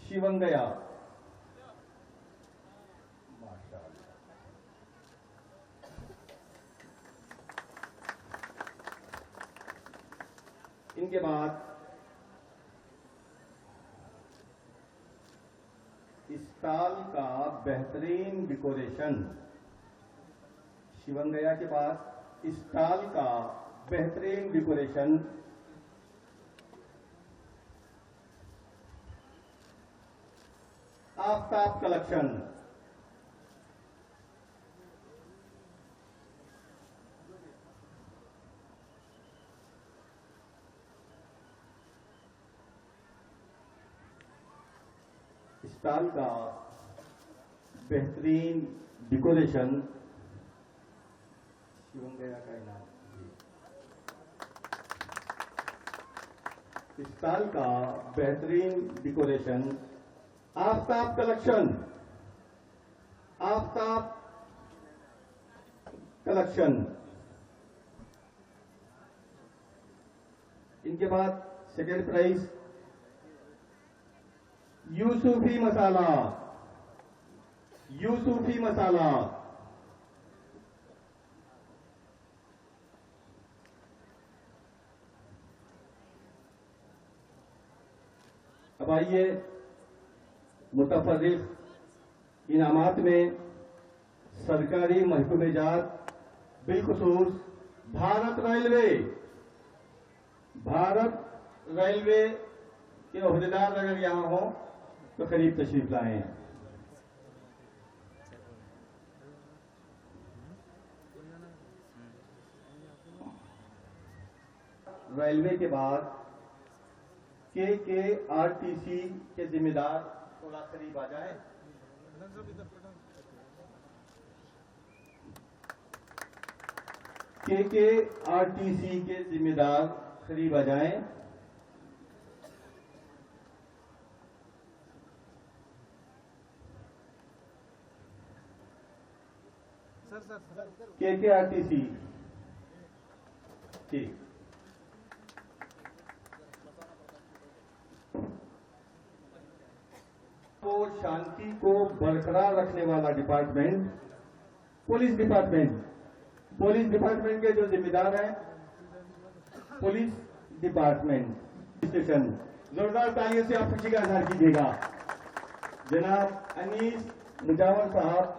شیونگیا، ان کے بعد اسٹال کا بہترین ڈیکوریشن، شیونگیا کے بعد اسٹال کا بہترین ڈیکوریشن، آفتاب کلیکشن، اسٹال کا بہترین ڈیکوریشن، شیونگیا کا انعام، اسٹال کا بہترین ڈیکوریشن، آفتاب کلیکشن، آفتاب کلیکشن۔ ان کے بعد سیکنڈ پرائز یوسفی مسالہ، یوسفی مسالہ، اب آئیے متفرق انعامات میں سرکاری محکمہ جات، بالخصوص بھارت ریلوے، بھارت ریلوے کے عہدیدار اگر یہاں ہوں تو قریب تشریف لائیں۔ ریلوے کے بعد KKRTC کے ذمہ دار تھوڑا قریب آ جائیں۔ KKRTC کے ذمہ دار قریب آ جائیں۔ KKRTC ٹھیک، کو شانتی کو برقرار رکھنے والا department police department, police department کے جو ذمہ دار ہیں پولیس ڈپارٹمنٹ اسٹیشن، زوردار تالیوں سے آپ خوشی کا اظہار کیجیے گا۔ جناب انیس مجاور صاحب،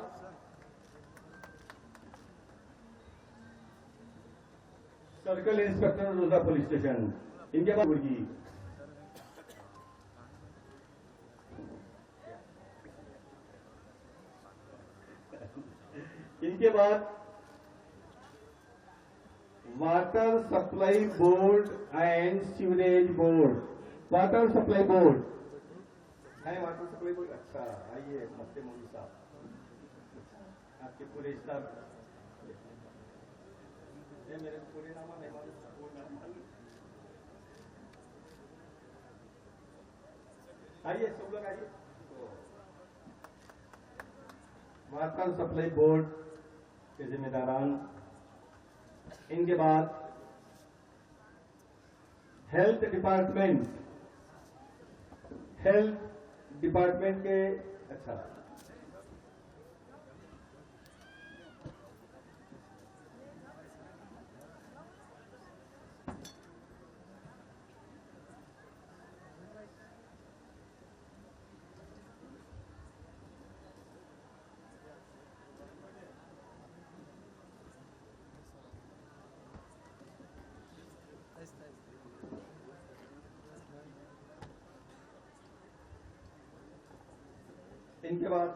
سرکل انسپکٹر روزہ پولیس اسٹیشن، ان کے بعد ان کے بعد water supply board and sewerage board, water supply board ہے، واٹر سپلائی بورڈ، اچھا آئیے مفتی مودی صاحب، آپ کے پورے اسٹاف، میرے پورے نام آئیے سب لوگ آئیے۔ واٹر سپلائی بورڈ کے ذمہ داران، ان کے بعد ہیلتھ ڈپارٹمنٹ، ہیلتھ ڈپارٹمنٹ کے اچھا ان کے بعد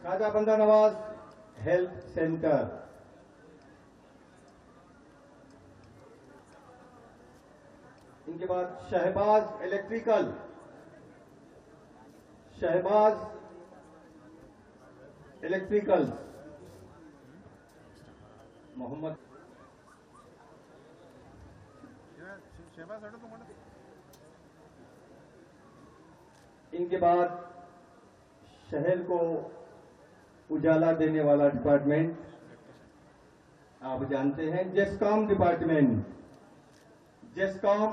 خواجہ بندہ نواز ہیلتھ سینٹر، ان کے بعد شہباز الیکٹریکل، شہباز الیکٹریکل، محمد شہباز ہٹو تم ہٹو. ان کے بعد شہر کو اجالا دینے والا ڈپارٹمنٹ آپ جانتے ہیں، جیسکام ڈپارٹمنٹ. جیسکام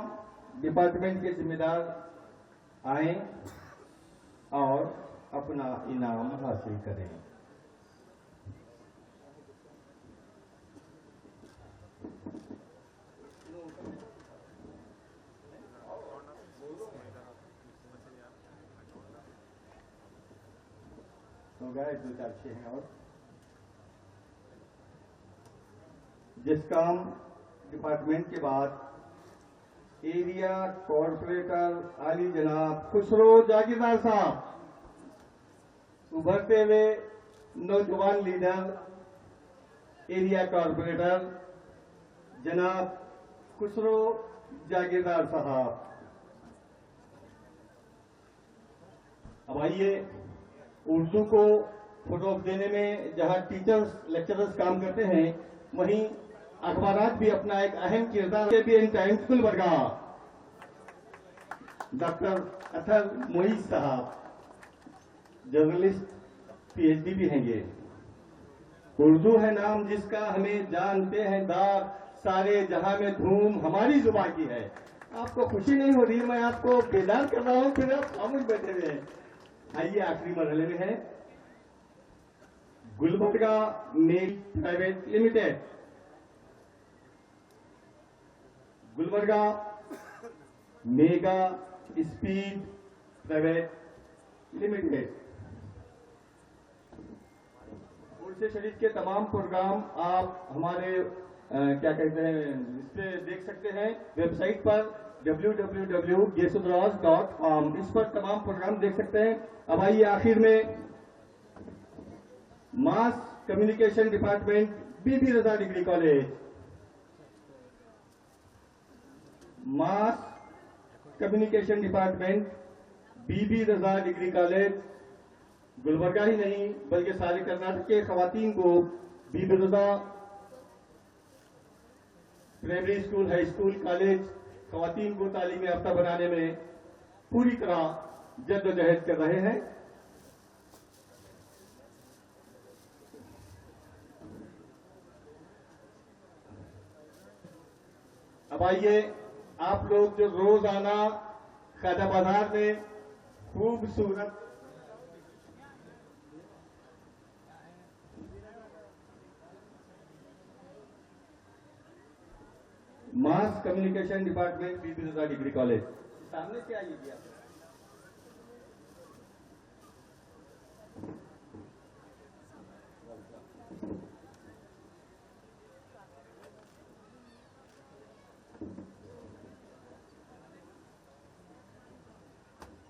ڈپارٹمنٹ کے ذمہ دار آئیں اور اپنا انعام حاصل کریں. ہو گئے 2-4 ہیں اور جیسکام ڈپارٹمنٹ کے بعد ایریا کارپوریٹر عالی جناب خسرو جاگیردار صاحب، ابھرتے ہوئے نوجوان لیڈر ایریا کارپوریٹر جناب خسرو جاگیردار صاحب. اب آئیے، اردو کو فروغ دینے میں جہاں ٹیچرز لیکچررز کام کرتے ہیں، وہیں اخبارات بھی اپنا ایک اہم کردار. ABN ٹائمز گلبرگہ ڈاکٹر اطہر معیز صاحب جرنلسٹ PhD بھی ہیں. یہ اردو ہے نام جس کا ہمیں جانتے ہیں دار، سارے جہاں میں دھوم ہماری زبان کی ہے. آپ کو خوشی نہیں ہو رہی، میں آپ کو بیدار کر رہا ہوں، پھر آپ خاموش بیٹھے ہوئے ہیں. آئیے آخری مرحلے میں ہے Gulbarga mail private limited. Gulbarga mega speed private limited. عرس شریف کے تمام پروگرام آپ ہمارے کیا کہتے ہیں اس پہ دیکھ سکتے ہیں، ویب سائٹ پر www.gesudras.com. اس پر تمام پروگرام دیکھ سکتے ہیں. اب آئیے آخر میں mass communication department Bibi Raza degree college. Mass communication department Bibi Raza degree college Gulbarga ہی نہیں بلکہ سارے کرناٹک کے خواتین کو Bibi Raza primary school, high school, college خواتین کو تعلیم یافتہ بنانے میں پوری طرح جد و جہد کر رہے ہیں. اب آئیے، آپ لوگ جو روزانہ خواجہ بازار میں خوبصورت mass communication department Bibi Raza degree college سامنے سے آئیے گیا.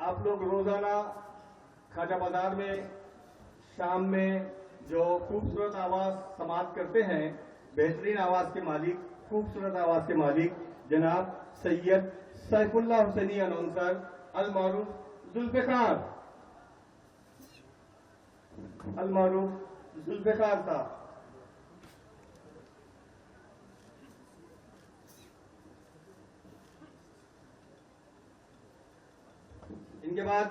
آپ لوگ روزانہ خواجہ بازار میں شام میں جو خوبصورت آواز سماعت کرتے ہیں، بہترین آواز کے مالک، خوبصورت آواز کے مالک جناب سید سیف اللہ حسینی اناؤنسر المعروف ذوالفقار، المعروف ذوالفقار صاحب. ان کے بعد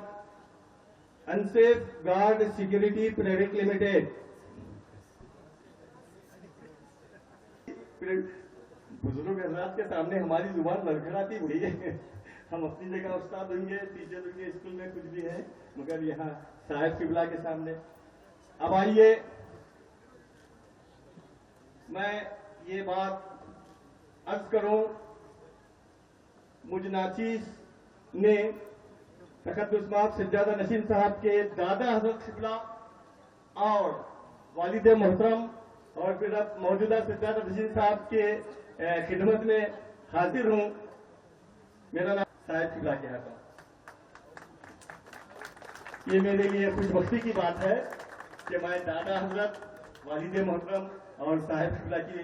unsafe guard security private limited. بزرگ حضرات کے سامنے ہماری زبان لڑکھڑاتی ہوئی ہے. ہم اپنی جگہ استاد ہوں گے، ٹیچر ہوں گے، اسکول میں کچھ بھی ہے، مگر یہاں صاحب قبلہ کے سامنے. اب آئیے میں یہ بات عرض کروں، مجھ ناچیز نے تقدس مآب سجادہ نشین صاحب کے دادا حضرت قبلہ اور والد محترم اور پھر اب موجودہ سجادہ نشین صاحب کے خدمت میں حاضر ہوں. میرا نام صاحب قبلہ کہتا ہوں. یہ میرے لیے خوش بختی کی بات ہے کہ میں دادا حضرت والد محترم اور صاحب قبلہ کی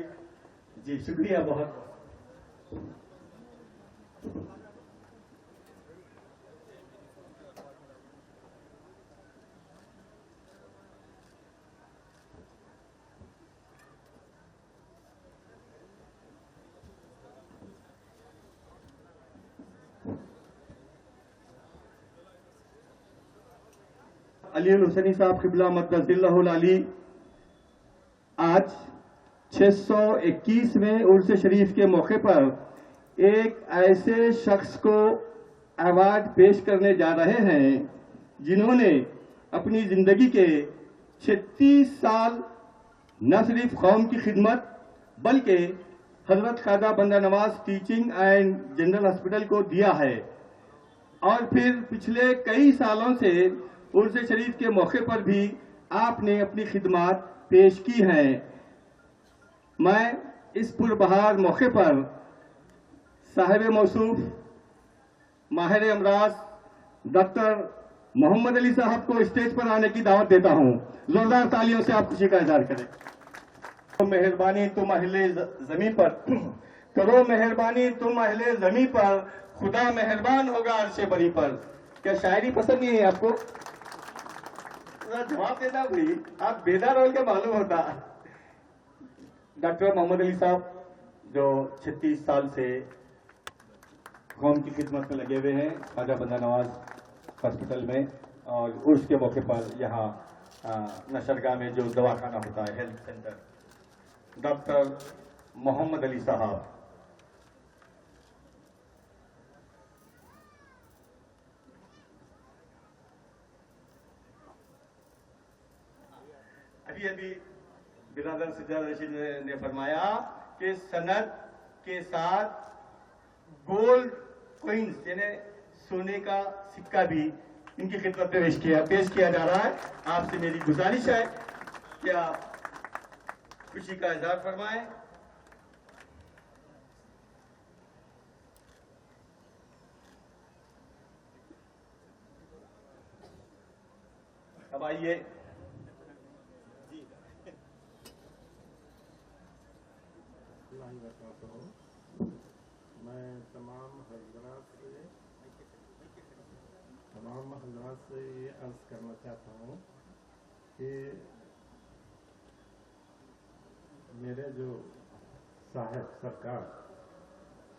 جی شکریہ بہت. علی الحسینی صاحب قبلہ مقدس اللہ العلی آج 621ویں عرس شریف کے موقع پر ایک ایسے شخص کو ایوارڈ پیش کرنے جا رہے ہیں جنہوں نے اپنی زندگی کے 36 سال نہ صرف قوم کی خدمت بلکہ حضرت خواجہ بندہ نواز ٹیچنگ اینڈ جنرل ہاسپٹل کو دیا ہے، اور پھر پچھلے کئی سالوں سے عرس شریف کے موقع پر بھی آپ نے اپنی خدمات پیش کی ہیں. میں اس پربہار موقع پر صاحب موصوف ماہر امراض ڈاکٹر محمد علی صاحب کو اسٹیج پر آنے کی دعوت دیتا ہوں. زوردار تالیوں سے آپ خوشی کا اظہار کریں. مہربانی تم اہل زمین پر کرو، مہربانی تم اہل زمین پر، خدا مہربان ہوگا عرش بری پر. کیا شاعری پسند نہیں ہے آپ کو؟ جواب دینا بھائی، آپ بیدار ہو کے معلوم ہوتا. ڈاکٹر محمد علی صاحب جو 36 سال سے قوم کی خدمت میں لگے ہوئے ہیں خواجہ بندہ نواز ہاسپٹل میں، اور عرس کے موقع پر یہاں نشرگاہ میں جو دواخانہ ہوتا ہے ہیلتھ سینٹر، ڈاکٹر محمد علی صاحب. ابھی برادر سجاد رشید نے فرمایا کہ سند کے ساتھ گولڈ کوئنز یعنی سونے کا سکہ بھی ان کی خدمت میں پیش کیا جا رہا ہے. آپ سے میری گزارش ہے کہ آپ خوشی کا اظہار فرمائیں. اب آئیے میں تمام حضرات سے یہ عرض کرنا چاہتا ہوں کہ میرے جو صاحب سرکار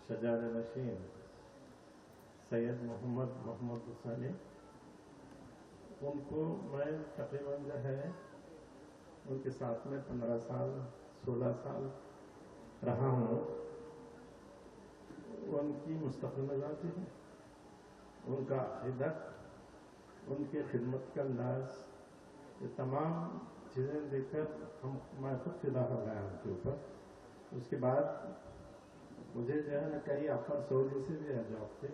شجاع نشین سید محمد حسینی، ان کو میں تقریباً جو ہے ان کے ساتھ میں 15 سال 16 سال رہا ہوں. ان کی مستقل مزاجی ہے، ان کا عقیدت، ان کی خدمت کا انداز، یہ تمام چیزیں دیکھ کر میں خود فدا ہو گیا ان کے اوپر. اس کے بعد مجھے جو ہے نا کئی آفر سعودی سے بھی ہے جاب سے.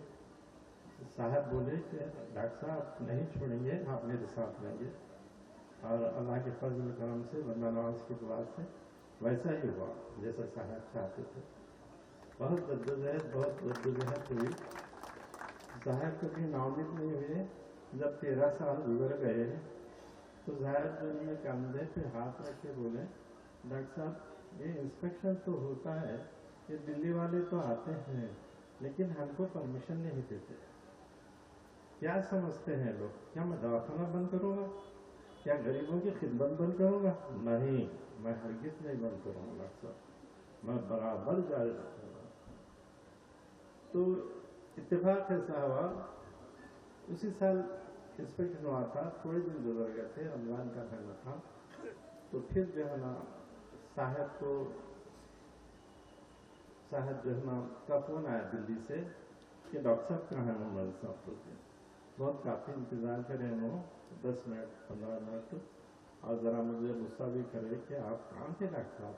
صاحب بولے کہ ڈاکٹر صاحب نہیں چھوڑیں گے، آپ میرے ساتھ رہیں گے، اور اللہ کے فضل کرم سے بندہ نواز کی دعا سے ویسا ہی ہوا جیسا صاحب چاہتے تھے. بہت جدوجہد ہوئی. صاحب کبھی ناامید نہیں ہوئے. جب 13 سال گزر گئے تو صاحب جو نے کندھے پہ ہاتھ رکھ کے بولے، ڈاکٹر صاحب یہ انسپیکشن تو ہوتا ہے، یہ دلی والے تو آتے ہیں لیکن ہم کو پرمیشن نہیں دیتے. کیا سمجھتے ہیں لوگ؟ کیا میں دواخانہ بند کروں گا؟ کیا غریبوں کی خدمت بند کروں گا؟ نہیں، میں ہرگز نہیں بند کروں گا ڈاکٹر صاحب، میں برابر جاری رکھوں گا. تو اتفاق ایسا ہوا اسی سال انسپیکشن ہوا تھا، تھوڑے دن گزر گئے تھے، رمضان کا مہینہ تھا. تو پھر جو ہے نا صاحب جو ہے نا کا فون آیا دلی سے کہ ڈاکٹر صاحب کہاں ہیں محمد صاحب کو. بہت کافی انتظار کرے انہوں 10 منٹ 15 منٹ، اور ذرا مجھے غصہ بھی کرے کہ آپ کہاں تھے ڈاکٹر صاحب،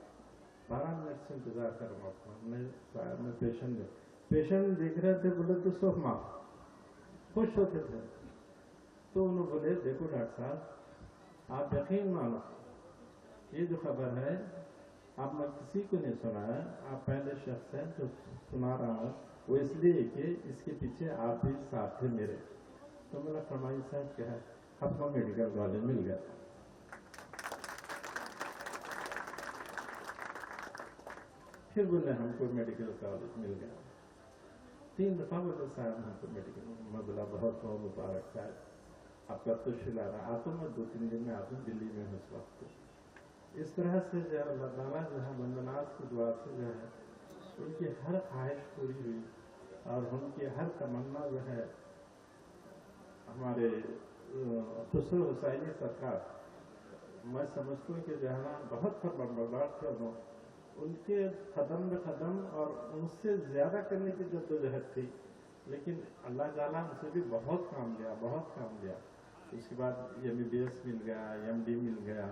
12 منٹ سے انتظار کر رہا تھا. میں پیشنٹ دیکھ رہے تھے، بولے تو سو معاف خوش ہوتے تھے. تو انہوں بولے دیکھو ڈاکٹر صاحب آپ یقین مانو یہ جو خبر ہے آپ میں کسی کو نہیں سنا ہے، آپ پہلے شخص ہیں جو سنا رہا ہوں. وہ اس لیے کہ اس کے پیچھے آپ بھی ساتھ تھے میرے. تو میرا فرمائی صاحب کیا ہے آپ کو میڈیکل کالج مل گیا. پھر بولے ہم کو میڈیکل کالج مل گیا. 3 دفعہ بولے صاحب ہم کو میڈیکل. میں بولا بہت بہت مبارک صاحب, آپ کا تشریف لا رہا. آتا ہوں میں 2-3 دن میں آتا ہوں, دلی میں ہوں اس وقت. اس طرح سے جو ہے اللہ تعالیٰ جو ہے بندناز کی دعا سے جو ہے ان کی ہر خواہش پوری ہوئی اور ان کی ہر تمنا جو ہے ہمارے خسرو حسینی سرکار, میں سمجھتا ہوں کہ جو ہے نا بہت فرمانبردار تھے. ان کے قدم میں قدم اور ان سے زیادہ کرنے کی جدوجہد تھی, لیکن اللہ تعالیٰ ان سے بھی بہت کام لیا, بہت کام لیا. اس کے بعد MBBS مل گیا, MD مل گیا,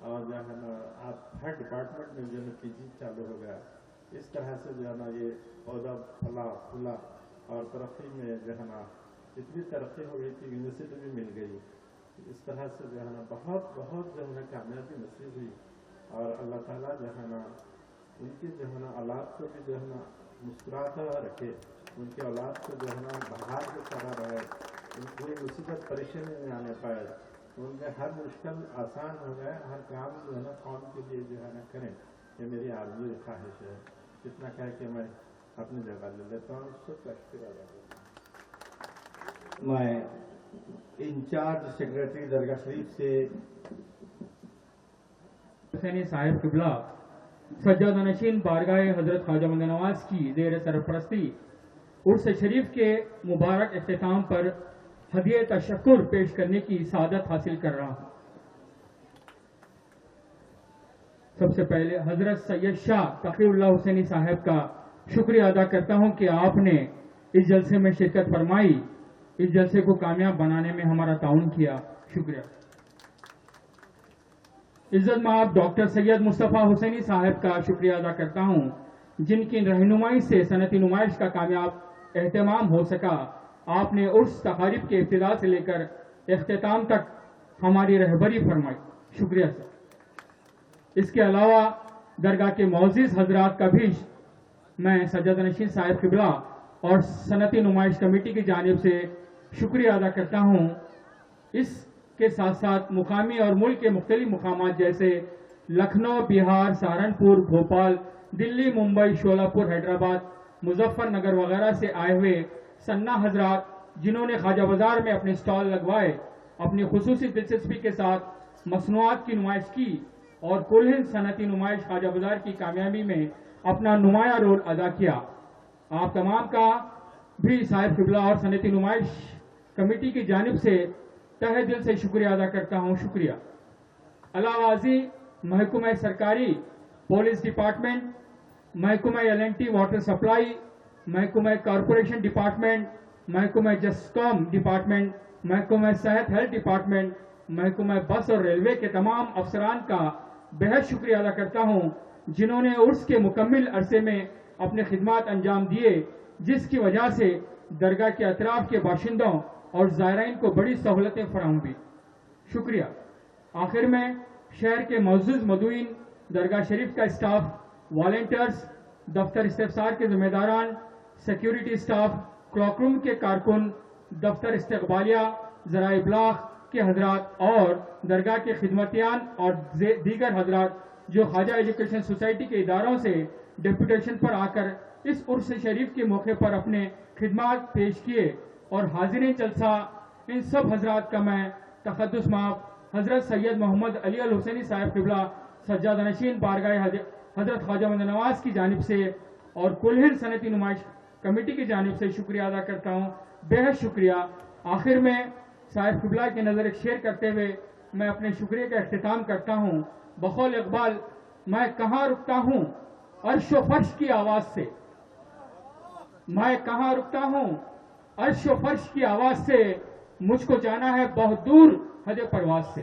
اور جو ہے نا آپ ہر ڈپارٹمنٹ میں جو ہے PG چالو ہو گیا. اس طرح سے جو ہے نا یہ عہدہ پھلا پھولا اور ترقی میں جو ہے نا اتنی ترقی ہو گئی کہ یونیورسٹی بھی مل گئی. اس طرح سے جو ہے نا بہت بہت جو ہے نا کامیابی نصیب ہوئی. اور اللہ تعالیٰ جو ہے نا ان کی جو ہے نا اولاد کو بھی جو ہے نا مسکراتا رکھے, ان کی اولاد کو جو ہے نا بہار کے طرح رہے, ان کوئی مصیبت پریشانی نہیں آنے پائے, ان میں ہر مشکل آسان ہو گئے, ہر کام جو ہے نا قوم کے لیے جو ہے نا کریں. یہ میری آرزو خواہش ہے. اتنا کہہ کے میں اپنی جگہ لے لیتا ہوں. سب کا شکریہ ادا کرتا ہوں. میں انچارج سیکرٹری درگاہ شریف سے حسینی صاحب قبلہ سجادہ نشین بارگاہ حضرت خواجہ مدن نواز کی زیر سرپرستی عرس شریف کے مبارک اختتام پر ہدیہ تشکر پیش کرنے کی سعادت حاصل کر رہا ہوں. سب سے پہلے حضرت سید شاہ تقی اللہ حسینی صاحب کا شکریہ ادا کرتا ہوں کہ آپ نے اس جلسے میں شرکت فرمائی, اس جلسے کو کامیاب بنانے میں ہمارا تعاون کیا. شکریہ. عزت مآب ڈاکٹر سید مصطفیٰ حسینی صاحب کا شکریہ ادا کرتا ہوں جن کی رہنمائی سے صنعتی نمائش کا کامیاب اہتمام ہو سکا. آپ نے عرس تقاریب کے ابتدا سے لے کر اختتام تک ہماری رہبری فرمائی. شکریہ سر. اس کے علاوہ درگاہ کے معزز حضرات کا بھی میں سجادہ نشین صاحب قبلہ اور صنعتی نمائش کمیٹی کی جانب سے شکریہ ادا کرتا ہوں. اس کے ساتھ ساتھ مقامی اور ملک کے مختلف مقامات جیسے لکھنؤ, بہار, سہارنپور, بھوپال, دلی, ممبئی, شولہپور, حیدرآباد, مظفر نگر وغیرہ سے آئے ہوئے سنہ حضرات جنہوں نے خواجہ بازار میں اپنے سٹال لگوائے, اپنی خصوصی دلچسپی کے ساتھ مصنوعات کی نمائش کی اور کل ہند صنعتی نمائش خواجہ بازار کی کامیابی میں اپنا نمایاں رول ادا کیا. آپ تمام کا بھی صاحب قبلہ اور صنعتی نمائش کمیٹی کی جانب سے تہہ دل سے شکریہ ادا کرتا ہوں. شکریہ. علاوہ ازیں محکمہ سرکاری پولیس ڈپارٹمنٹ, محکمہ L&T واٹر سپلائی, محکمہ کارپوریشن ڈپارٹمنٹ, محکمہ جسکام ڈپارٹمنٹ, محکمہ صحت ہیلتھ ڈپارٹمنٹ, محکمہ بس اور ریلوے کے تمام افسران کا بہت شکریہ ادا کرتا ہوں جنہوں نے عرس کے مکمل عرصے میں اپنے خدمات انجام دیے, جس کی وجہ سے درگاہ کے اطراف کے باشندوں اور زائرین کو بڑی سہولتیں فراہم ہوئی. شکریہ. آخر میں شہر کے معزز مدعوین, درگاہ شریف کا اسٹاف, والنٹیئرز, دفتر استفسار کے ذمہ داران, سیکیورٹی اسٹاف, کلاک روم کے کارکن, دفتر استقبالیہ, ذرائع ابلاغ کے حضرات اور درگاہ کے خدمتیان اور دیگر حضرات جو خواجہ ایجوکیشن سوسائٹی کے اداروں سے ڈیپوٹیشن پر آ کر اس عرس شریف کے موقع پر اپنے خدمات پیش کیے, اور حاضرین جلسہ ان سب حضرات کا میں تقدس مآب حضرت سید محمد علی الحسینی صاحب قبلہ سجادہ نشین بارگاہ حضرت خواجہ مدن نواز کی جانب سے اور کل ہند صنعتی نمائش کمیٹی کی جانب سے شکریہ ادا کرتا ہوں. بہت شکریہ. آخر میں صاحب قبلہ کی نظر ایک شیئر کرتے ہوئے میں اپنے شکریہ کا اختتام کرتا ہوں. بقول اقبال, میں کہاں رکتا ہوں عرش و فرش کی آواز سے, میں کہاں رکتا ہوں عرش و فرش کی آواز سے, مجھ کو جانا ہے بہت دور حد پرواز سے.